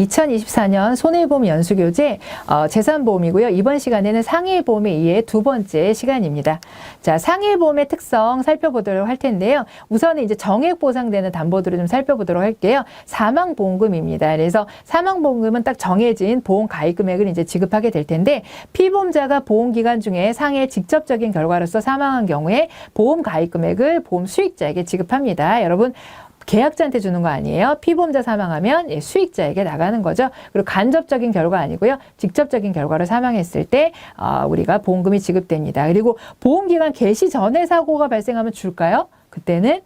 2024년 손해보험 연수교재 재산보험이고요. 이번 시간에는 상해보험에 의해 두 번째 시간입니다. 자, 상해보험의 특성 살펴보도록 할 텐데요. 우선은 이제 정액 보상되는 담보들을 좀 살펴보도록 할게요. 사망보험금입니다. 그래서 사망보험금은 딱 정해진 보험 가입 금액을 이제 지급하게 될 텐데, 피보험자가 보험기간 중에 상해의 직접적인 결과로서 사망한 경우에 보험 가입 금액을 보험 수익자에게 지급합니다. 여러분, 계약자한테 주는 거 아니에요. 피보험자 사망하면 수익자에게 나가는 거죠. 그리고 간접적인 결과 아니고요. 직접적인 결과로 사망했을 때 우리가 보험금이 지급됩니다. 그리고 보험기간 개시 전에 사고가 발생하면 줄까요? 그때는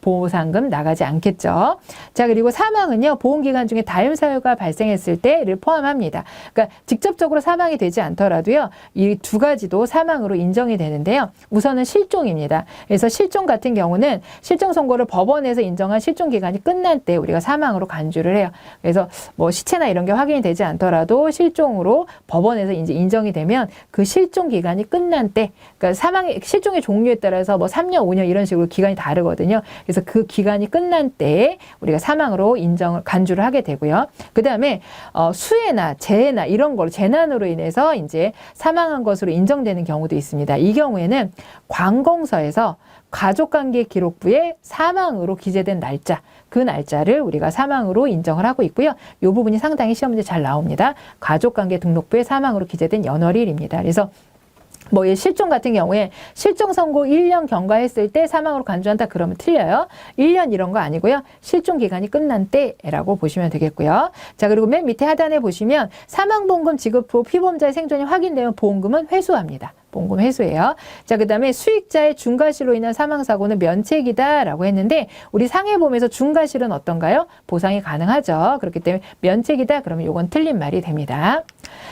보상금 나가지 않겠죠. 자, 그리고 사망은요, 보험기간 중에 다윤사유가 발생했을 때를 포함합니다. 그러니까 직접적으로 사망이 되지 않더라도요, 이 두 가지도 사망으로 인정이 되는데요. 우선은 실종입니다. 그래서 실종 같은 경우는 실종 선고를 법원에서 인정한 실종 기간이 끝날 때 우리가 사망으로 간주를 해요. 그래서 뭐 시체나 이런 게 확인이 되지 않더라도 실종으로 법원에서 이제 인정이 되면 그 실종 기간이 끝난 때, 그러니까 실종의 종류에 따라서 뭐 3년, 5년 이런 식으로 기간이 다르거든요. 그래서 그 기간이 끝난 때에 우리가 사망으로 간주를 하게 되고요. 그 다음에 수해나 재해나 이런 걸로 재난으로 인해서 이제 사망한 것으로 인정되는 경우도 있습니다. 이 경우에는 관공서에서 가족관계 기록부에 사망으로 기재된 날짜, 그 날짜를 우리가 사망으로 인정을 하고 있고요. 이 부분이 상당히 시험 문제 잘 나옵니다. 가족관계 등록부에 사망으로 기재된 연월일입니다. 그래서 뭐 실종 같은 경우에 실종 선고 1년 경과했을 때 사망으로 간주한다 그러면 틀려요. 1년 이런 거 아니고요. 실종 기간이 끝난 때라고 보시면 되겠고요. 자, 그리고 맨 밑에 하단에 보시면 사망보험금 지급 후 피보험자의 생존이 확인되면 보험금은 회수합니다. 보험금 회수예요. 자, 그 다음에 수익자의 중과실로 인한 사망사고는 면책이다라고 했는데, 우리 상해보험에서 중과실은 어떤가요? 보상이 가능하죠. 그렇기 때문에 면책이다 그러면 이건 틀린 말이 됩니다.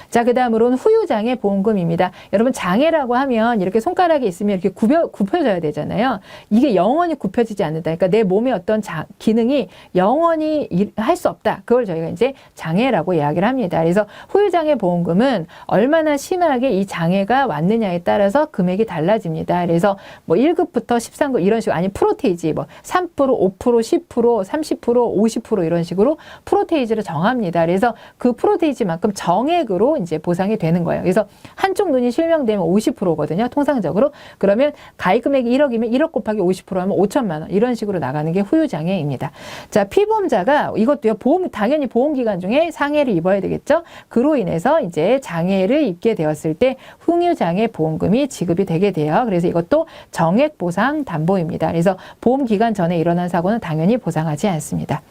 자, 그 다음으로는 후유장애 보험금입니다. 여러분, 장애라고 하면 이렇게 손가락이 있으면 이렇게 굽혀져야 되잖아요. 이게 영원히 굽혀지지 않는다. 그러니까 내 몸의 어떤 기능이 영원히 할 수 없다. 그걸 저희가 이제 장애라고 이야기를 합니다. 그래서 후유장애 보험금은 얼마나 심하게 이 장애가 왔느냐에 따라서 금액이 달라집니다. 그래서 뭐 1급부터 13급 이런 식으로, 아니 프로테이지 뭐 3%, 5%, 10%, 30%, 50% 이런 식으로 프로테이지를 정합니다. 그래서 그 프로테이지만큼 정액으로 이제 보상이 되는 거예요. 그래서 한쪽 눈이 실명되면 50%거든요. 통상적으로. 그러면 가입 금액이 1억이면 1억 곱하기 50% 하면 5천만 원. 이런 식으로 나가는 게 후유장애입니다. 자, 피보험자가 이것도요, 당연히 보험기간 중에 상해를 입어야 되겠죠. 그로 인해서 이제 장애를 입게 되었을 때 후유장애 보험금이 지급이 되게 돼요. 그래서 이것도 정액 보상 담보입니다. 그래서 보험기간 전에 일어난 사고는 당연히 보상하지 않습니다.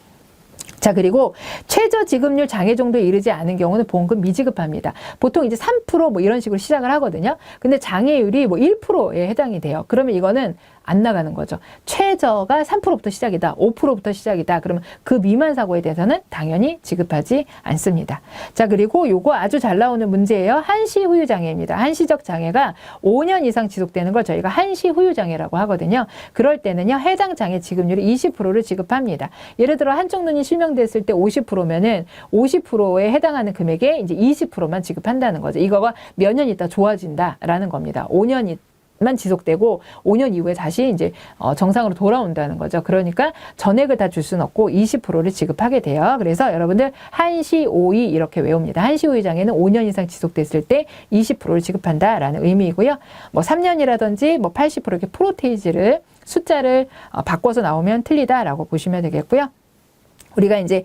자, 그리고 최저 지급률 장애 정도에 이르지 않은 경우는 보험금 미지급합니다. 보통 이제 3% 이런 식으로 시작을 하거든요. 근데 장애율이 1%에 해당이 돼요. 그러면 이거는 안 나가는 거죠. 최저가 3%부터 시작이다. 5%부터 시작이다. 그러면 그 미만 사고에 대해서는 당연히 지급하지 않습니다. 자, 그리고 요거 아주 잘 나오는 문제예요. 한시 후유 장애입니다. 한시적 장애가 5년 이상 지속되는 걸 저희가 한시 후유 장애라고 하거든요. 그럴 때는요, 해당 장애 지급률이 20%를 지급합니다. 예를 들어 한쪽 눈이 실명됐을 때 50%면은 50%에 해당하는 금액에 이제 20%만 지급한다는 거죠. 이거가 몇 년 있다 좋아진다라는 겁니다. 5년 만 지속되고 5년 이후에 다시 이제 정상으로 돌아온다는 거죠. 그러니까 전액을 다 줄 수는 없고 20%를 지급하게 돼요. 그래서 여러분들 한시 5이 이렇게 외웁니다. 한시 5의 장애는 5년 이상 지속됐을 때 20%를 지급한다라는 의미이고요. 뭐 3년이라든지 뭐 80% 이렇게 프로테이지를 숫자를 바꿔서 나오면 틀리다라고 보시면 되겠고요. 우리가 이제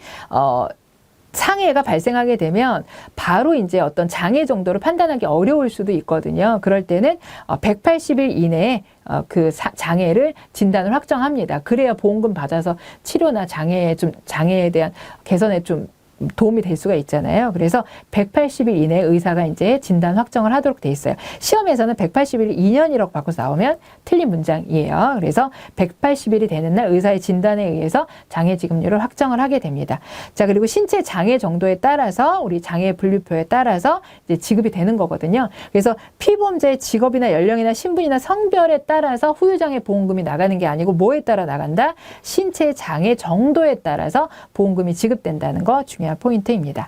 상해가 발생하게 되면 바로 이제 어떤 장애 정도를 판단하기 어려울 수도 있거든요. 그럴 때는 180일 이내에 그 장애를 진단을 확정합니다. 그래야 보험금 받아서 치료나 장애에 대한 개선에 좀 도움이 될 수가 있잖아요. 그래서 180일 이내에 의사가 이제 진단 확정을 하도록 돼 있어요. 시험에서는 180일이 2년이라고 바꿔서 나오면 틀린 문장이에요. 그래서 180일이 되는 날 의사의 진단에 의해서 장애 지급률을 확정을 하게 됩니다. 자, 그리고 신체 장애 정도에 따라서 우리 장애 분류표에 따라서 이제 지급이 되는 거거든요. 그래서 피보험자의 직업이나 연령이나 신분이나 성별에 따라서 후유장애 보험금이 나가는 게 아니고 뭐에 따라 나간다? 신체 장애 정도에 따라서 보험금이 지급된다는 거 중요한 포인트입니다.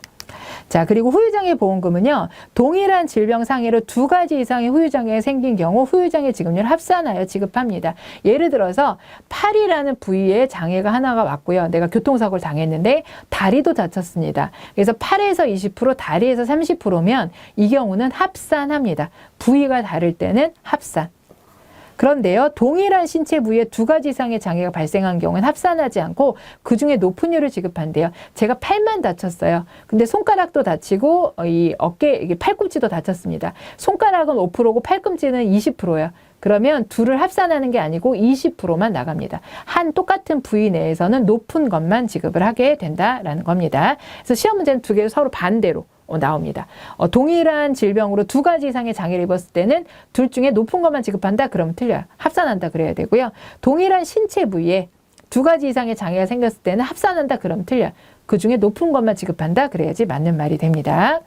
자, 그리고 후유장애 보험금은요, 동일한 질병 상해로 2가지 이상의 후유장애가 생긴 경우 후유장애 지급료를 합산하여 지급합니다. 예를 들어서 팔이라는 부위에 장애가 하나가 왔고요. 내가 교통사고를 당했는데 다리도 다쳤습니다. 그래서 팔에서 20%, 다리에서 30%면 이 경우는 합산합니다. 부위가 다를 때는 합산. 그런데요, 동일한 신체 부위에 2가지 이상의 장애가 발생한 경우는 합산하지 않고 그중에 높은 율을 지급한대요. 제가 팔만 다쳤어요. 근데 손가락도 다치고 이 어깨, 이게 팔꿈치도 다쳤습니다. 손가락은 5%고 팔꿈치는 20%예요. 그러면 둘을 합산하는 게 아니고 20%만 나갑니다. 한 똑같은 부위 내에서는 높은 것만 지급을 하게 된다라는 겁니다. 그래서 시험 문제는 2개 서로 반대로 나옵니다. 동일한 질병으로 2가지 이상의 장애를 입었을 때는 둘 중에 높은 것만 지급한다? 그러면 틀려요. 합산한다 그래야 되고요. 동일한 신체 부위에 2가지 이상의 장애가 생겼을 때는 합산한다? 그러면 틀려요. 그 중에 높은 것만 지급한다? 그래야지 맞는 말이 됩니다.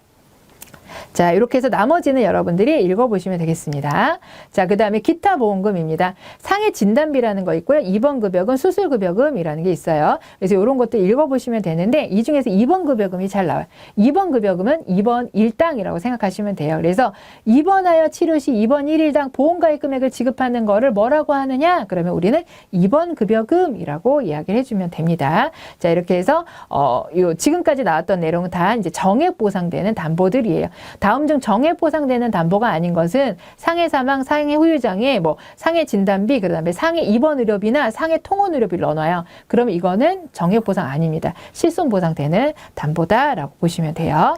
자, 이렇게 해서 나머지는 여러분들이 읽어보시면 되겠습니다. 자, 그 다음에 기타 보험금입니다. 상해 진단비라는 거 있고요. 2번 급여금, 수술급여금이라는 게 있어요. 그래서 이런 것도 읽어보시면 되는데 이 중에서 2번 급여금이 잘 나와요. 2번 급여금은 2번 일당이라고 생각하시면 돼요. 그래서 입원하여 치료 시 2번 1일당 보험가입 금액을 지급하는 거를 뭐라고 하느냐? 그러면 우리는 2번 급여금이라고 이야기를 해주면 됩니다. 자, 이렇게 해서 지금까지 나왔던 내용은 다 이제 정액 보상되는 담보들이에요. 다음 중 정액 보상되는 담보가 아닌 것은 상해 사망, 상해 후유장애, 상해 진단비, 그다음에 상해 입원 의료비나 상해 통원 의료비를 넣어놔요. 그러면 이거는 정액 보상 아닙니다. 실손 보상되는 담보다라고 보시면 돼요.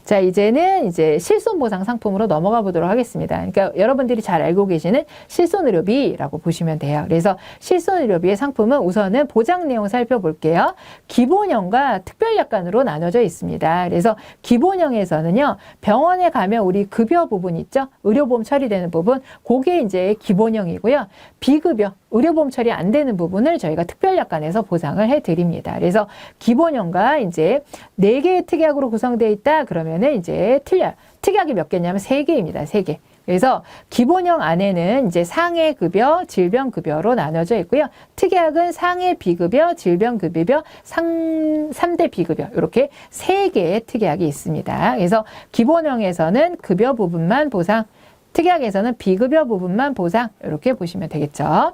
자, 이제는 실손 보상 상품으로 넘어가 보도록 하겠습니다. 그러니까 여러분들이 잘 알고 계시는 실손 의료비라고 보시면 돼요. 그래서 실손 의료비의 상품은 우선은 보장 내용 살펴볼게요. 기본형과 특별약관으로 나눠져 있습니다. 그래서 기본형에서는요, 병원에 가면 우리 급여 부분 있죠? 의료보험 처리되는 부분, 그게 이제 기본형이고요. 비급여, 의료보험 처리 안 되는 부분을 저희가 특별약관에서 보상을 해드립니다. 그래서 기본형과 이제 4개의 특약으로 구성되어 있다 그러면은 이제 틀려요. 특약이 몇 개냐면 3개입니다. 3개. 그래서 기본형 안에는 이제 상해 급여, 질병 급여로 나눠져 있고요. 특약은 상해 비급여, 질병 급여, 3대 비급여 이렇게 3개의 특약이 있습니다. 그래서 기본형에서는 급여 부분만 보상, 특약에서는 비급여 부분만 보상 이렇게 보시면 되겠죠.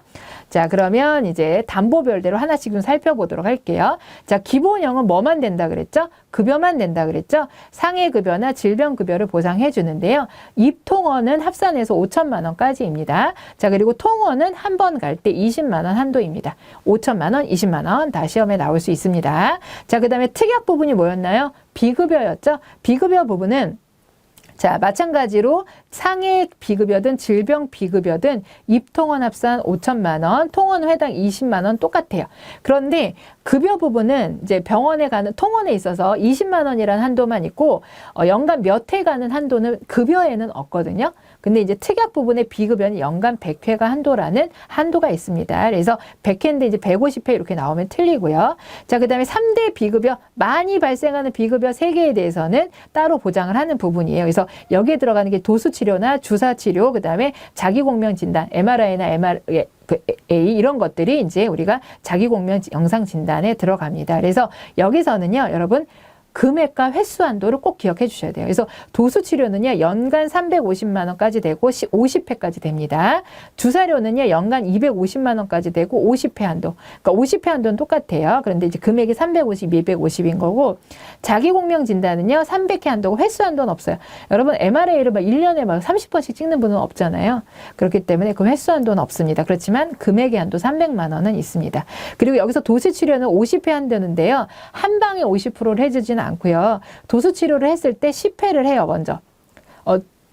자, 그러면 이제 담보별대로 하나씩 좀 살펴보도록 할게요. 자, 기본형은 뭐만 된다 그랬죠? 급여만 된다 그랬죠? 상해급여나 질병급여를 보상해 주는데요. 입통원은 합산해서 5천만 원까지입니다. 자, 그리고 통원은 한 번 갈 때 20만 원 한도입니다. 5천만 원, 20만 원 다 시험에 나올 수 있습니다. 자, 그 다음에 특약 부분이 뭐였나요? 비급여였죠? 비급여 부분은 자, 마찬가지로 상해 비급여든 질병 비급여든 입통원 합산 5천만 원, 통원 회당 20만 원 똑같아요. 그런데 급여 부분은 이제 병원에 가는 통원에 있어서 20만 원이라는 한도만 있고 연간 몇 회 가는 한도는 급여에는 없거든요. 근데 이제 특약 부분의 비급여는 연간 100회가 한도라는 한도가 있습니다. 그래서 100회인데 이제 150회 이렇게 나오면 틀리고요. 자, 그다음에 3대 비급여, 많이 발생하는 비급여 3개에 대해서는 따로 보장을 하는 부분이에요. 그래서 여기에 들어가는 게 도수치료나 주사치료, 그다음에 자기공명진단, MRI나 MRA 이런 것들이 이제 우리가 자기공명 영상 진단에 들어갑니다. 그래서 여기서는요, 여러분 금액과 횟수 한도를 꼭 기억해 주셔야 돼요. 그래서 도수치료는요, 연간 350만 원까지 되고 50회까지 됩니다. 주사료는요, 연간 250만 원까지 되고 50회 한도. 그러니까 50회 한도는 똑같아요. 그런데 이제 금액이 350, 250인 거고, 자기공명 진단은요, 300회 한도고 횟수 한도는 없어요. 여러분, MRA를 막 1년에 막 30번씩 찍는 분은 없잖아요. 그렇기 때문에 그 횟수 한도는 없습니다. 그렇지만 금액의 한도 300만 원은 있습니다. 그리고 여기서 도수치료는 50회 한도인데요, 한 방에 50%를 해주지는 않고요. 도수치료를 했을 때 10회를 해요, 먼저.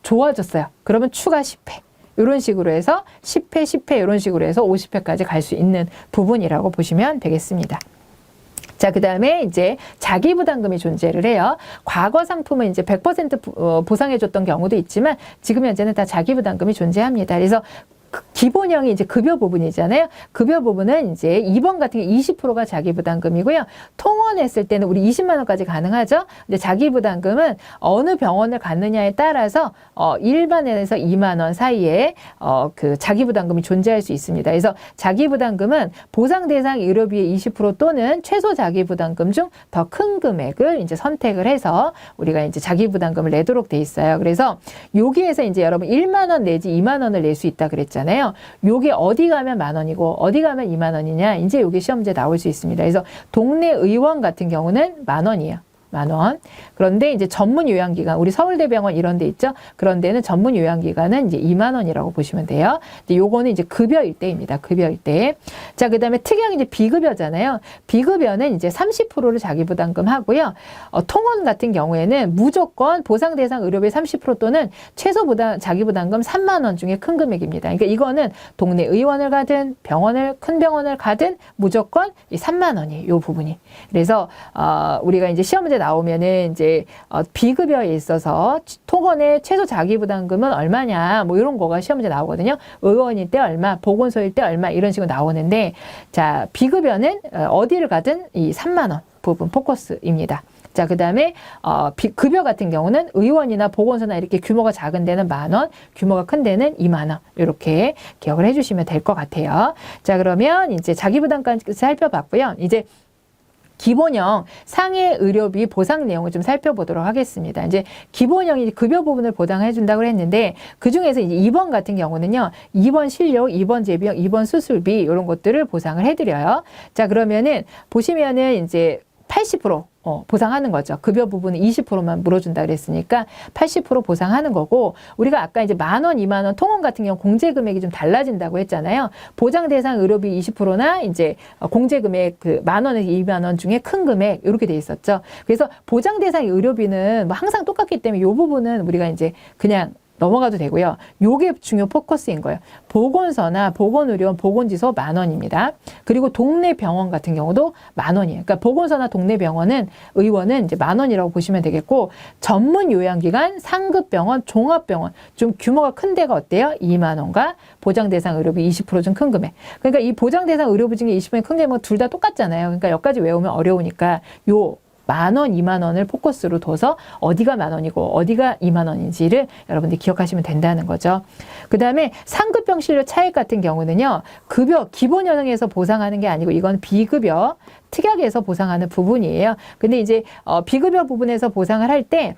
좋아졌어요. 그러면 추가 10회. 이런 식으로 해서 10회, 10회 이런 식으로 해서 50회까지 갈 수 있는 부분이라고 보시면 되겠습니다. 자, 그 다음에 이제 자기부담금이 존재를 해요. 과거 상품은 이제 100% 보상해줬던 경우도 있지만 지금 현재는 다 자기부담금이 존재합니다. 그래서 기본형이 이제 급여 부분이잖아요. 급여 부분은 이제 2번 같은 게 20%가 자기 부담금이고요. 통원했을 때는 우리 20만 원까지 가능하죠. 근데 자기 부담금은 어느 병원을 갔느냐에 따라서 일반에서 2만 원 사이에 그 자기 부담금이 존재할 수 있습니다. 그래서 자기 부담금은 보상 대상 의료비의 20% 또는 최소 자기 부담금 중 더 큰 금액을 이제 선택을 해서 우리가 이제 자기 부담금을 내도록 돼 있어요. 그래서 여기에서 이제 여러분 1만 원 내지 2만 원을 낼 수 있다 그랬잖아요. 요게 어디 가면 만 원이고 어디 가면 2만 원이냐, 이제 요게 시험 문제 나올 수 있습니다. 그래서 동네 의원 같은 경우는 만 원이에요. 만 원. 그런데 이제 전문 요양기관, 우리 서울대병원 이런 데 있죠? 그런 데는 전문 요양기관은 이제 2만 원이라고 보시면 돼요. 근데 요거는 이제 급여일 때입니다. 급여일 때. 자, 그 다음에 특약 이제 비급여잖아요. 비급여는 이제 30%를 자기 부담금 하고요. 통원 같은 경우에는 무조건 보상 대상 의료비 30% 또는 최소 자기 부담금 3만 원 중에 큰 금액입니다. 그러니까 이거는 동네 의원을 가든 큰 병원을 가든 무조건 이 3만 원이에요. 요 부분이. 그래서 우리가 이제 시험 문제 나오면은 이제 비급여에 있어서 통원의 최소 자기 부담금은 얼마냐, 뭐 이런 거가 시험 문제 나오거든요. 의원일 때 얼마, 보건소일 때 얼마, 이런 식으로 나오는데, 자, 비급여는 어디를 가든 이 3만 원 부분 포커스입니다. 자, 그 다음에 급여 같은 경우는 의원이나 보건소나 이렇게 규모가 작은 데는 만 원, 규모가 큰 데는 2만 원, 이렇게 기억을 해주시면 될 것 같아요. 자, 그러면 이제 자기 부담까지 살펴봤고요. 이제 기본형 상해 의료비 보상 내용을 좀 살펴보도록 하겠습니다. 이제 기본형이 급여 부분을 보장해 준다고 했는데, 그 중에서 이제 2번 같은 경우는요, 2번 실료, 2번 재비용, 2번 수술비 이런 것들을 보상을 해드려요. 자, 그러면은 보시면은 이제 80% 보상하는 거죠. 급여 부분은 20%만 물어준다 그랬으니까 80% 보상하는 거고, 우리가 아까 이제 만 원, 2만 원 통원 같은 경우 공제 금액이 좀 달라진다고 했잖아요. 보장 대상 의료비 20%나 이제 공제 금액 그 만 원에서 2만 원 중에 큰 금액 이렇게 돼 있었죠. 그래서 보장 대상 의료비는 뭐 항상 똑같기 때문에 이 부분은 우리가 이제 그냥 넘어가도 되고요. 요게 중요 포커스인 거예요. 보건소나 보건의료원, 보건지소 만 원입니다. 그리고 동네 병원 같은 경우도 만 원이에요. 그러니까 보건소나 동네 병원은 의원은 이제 만 원이라고 보시면 되겠고, 전문 요양기관, 상급병원, 종합병원 좀 규모가 큰 데가 어때요? 2만 원과 보장 대상 의료비 20% 중 큰 금액. 그러니까 이 보장 대상 의료비 중에 20% 큰 금액은 둘 다 똑같잖아요. 그러니까 여기까지 외우면 어려우니까 요 만 원, 2만 원을 포커스로 둬서 어디가 만 원이고 어디가 2만 원인지를 여러분들이 기억하시면 된다는 거죠. 그 다음에 상급병 실료 차액 같은 경우는요, 급여 기본 현황에서 보상하는 게 아니고 이건 비급여 특약에서 보상하는 부분이에요. 근데 이제 비급여 부분에서 보상을 할 때,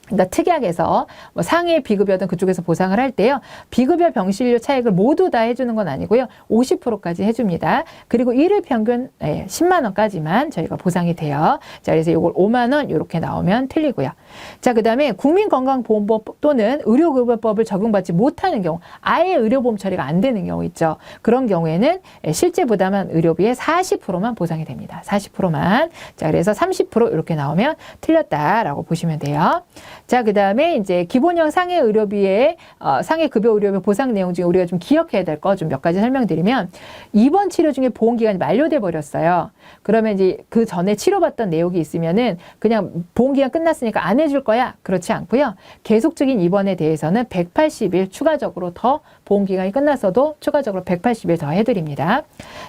그러니까 특약에서 뭐 상해 비급여든 그쪽에서 보상을 할 때요, 비급여 병실료 차액을 모두 다 해주는 건 아니고요, 50%까지 해줍니다. 그리고 일일 평균 10만 원까지만 저희가 보상이 돼요. 자, 그래서 이걸 5만 원 이렇게 나오면 틀리고요. 자, 그 다음에 국민건강보험법 또는 의료급여법을 적용받지 못하는 경우, 아예 의료보험 처리가 안 되는 경우 있죠. 그런 경우에는 실제 부담한 의료비의 40%만 보상이 됩니다. 40%만. 자, 그래서 30% 이렇게 나오면 틀렸다라고 보시면 돼요. 자, 그 다음에 이제 기본형 상해 의료비의 상해 급여 의료비 보상 내용 중에 우리가 좀 기억해야 될 거 좀 몇 가지 설명드리면, 입원 치료 중에 보험기간이 만료돼 버렸어요. 그러면 이제 그 전에 치료받던 내용이 있으면은 그냥 보험기간 끝났으니까 안 해줄 거야? 그렇지 않고요. 계속적인 입원에 대해서는 180일 추가적으로 더 보험기간이 끝났어도 추가적으로 180일 더 해드립니다.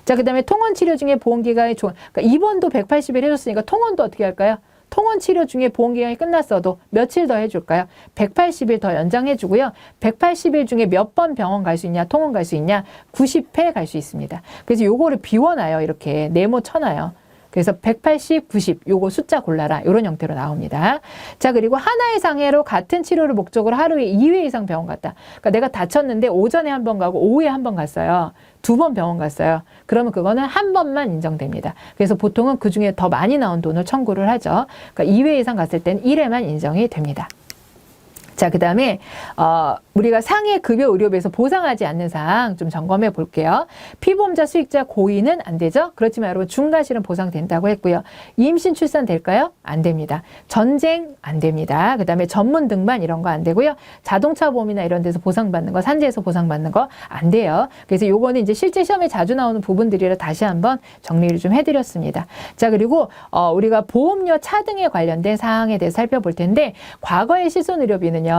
자, 그 다음에 통원 치료 중에 보험기간이 그러니까 입원도 180일 해줬으니까 통원도 어떻게 할까요? 통원 치료 중에 보험기간이 끝났어도 며칠 더 해줄까요? 180일 더 연장해주고요. 180일 중에 몇 번 병원 갈 수 있냐, 통원 갈 수 있냐? 90회 갈 수 있습니다. 그래서 요거를 비워놔요. 이렇게 네모 쳐놔요. 그래서 180, 90 요거 숫자 골라라, 이런 형태로 나옵니다. 자, 그리고 하나의 상해로 같은 치료를 목적으로 하루에 2회 이상 병원 갔다. 그러니까 내가 다쳤는데 오전에 한 번 가고 오후에 한 번 갔어요. 2번 병원 갔어요. 그러면 그거는 한 번만 인정됩니다. 그래서 보통은 그중에 더 많이 나온 돈을 청구를 하죠. 그러니까 2회 이상 갔을 때는 1회만 인정이 됩니다. 자, 그 다음에 우리가 상해 급여 의료비에서 보상하지 않는 사항 좀 점검해 볼게요. 피보험자 수익자 고의는 안 되죠. 그렇지만 여러분 중과실은 보상된다고 했고요. 임신 출산 될까요? 안 됩니다. 전쟁 안 됩니다. 그 다음에 전문 등반 이런 거 안 되고요. 자동차 보험이나 이런 데서 보상받는 거, 산재에서 보상받는 거 안 돼요. 그래서 요거는 이제 실제 시험에 자주 나오는 부분들이라 다시 한번 정리를 좀 해드렸습니다. 자, 그리고 우리가 보험료 차등에 관련된 사항에 대해서 살펴볼 텐데, 과거의 실손의료비는요,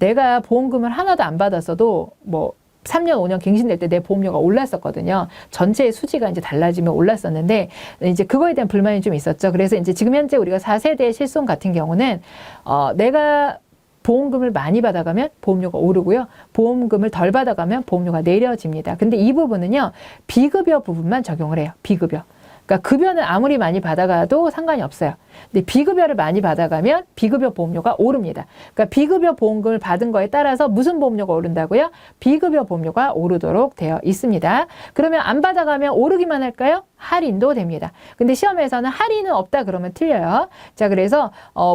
내가 보험금을 하나도 안 받았어도 뭐 3년, 5년 갱신될 때 내 보험료가 올랐었거든요. 전체의 수지가 이제 달라지면 올랐었는데, 이제 그거에 대한 불만이 좀 있었죠. 그래서 이제 지금 현재 우리가 4세대 실손 같은 경우는, 내가 보험금을 많이 받아가면 보험료가 오르고요. 보험금을 덜 받아가면 보험료가 내려집니다. 근데 이 부분은요, 비급여 부분만 적용을 해요. 비급여. 그러니까 급여는 아무리 많이 받아가도 상관이 없어요. 근데 비급여를 많이 받아가면 비급여 보험료가 오릅니다. 그러니까 비급여 보험금을 받은 거에 따라서 무슨 보험료가 오른다고요? 비급여 보험료가 오르도록 되어 있습니다. 그러면 안 받아가면 오르기만 할까요? 할인도 됩니다. 근데 시험에서는 할인은 없다 그러면 틀려요. 자, 그래서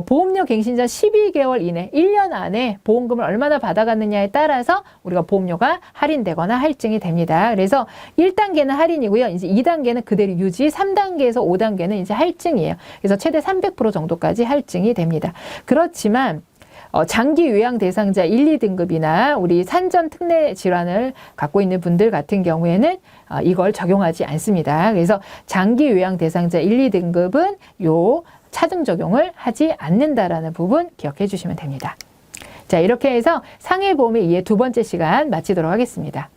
보험료 갱신 전 12개월 이내, 1년 안에 보험금을 얼마나 받아갔느냐에 따라서 우리가 보험료가 할인되거나 할증이 됩니다. 그래서 1단계는 할인이고요. 이제 2단계는 그대로 유지, 3단계에서 5단계는 이제 할증이에요. 그래서 최대 300% 정도까지 할증이 됩니다. 그렇지만 장기 요양 대상자 1, 2등급이나 우리 산전 특례 질환을 갖고 있는 분들 같은 경우에는 이걸 적용하지 않습니다. 그래서 장기 요양 대상자 1, 2등급은 요 차등 적용을 하지 않는다라는 부분 기억해 주시면 됩니다. 자, 이렇게 해서 상해보험에 의해 두 번째 시간 마치도록 하겠습니다.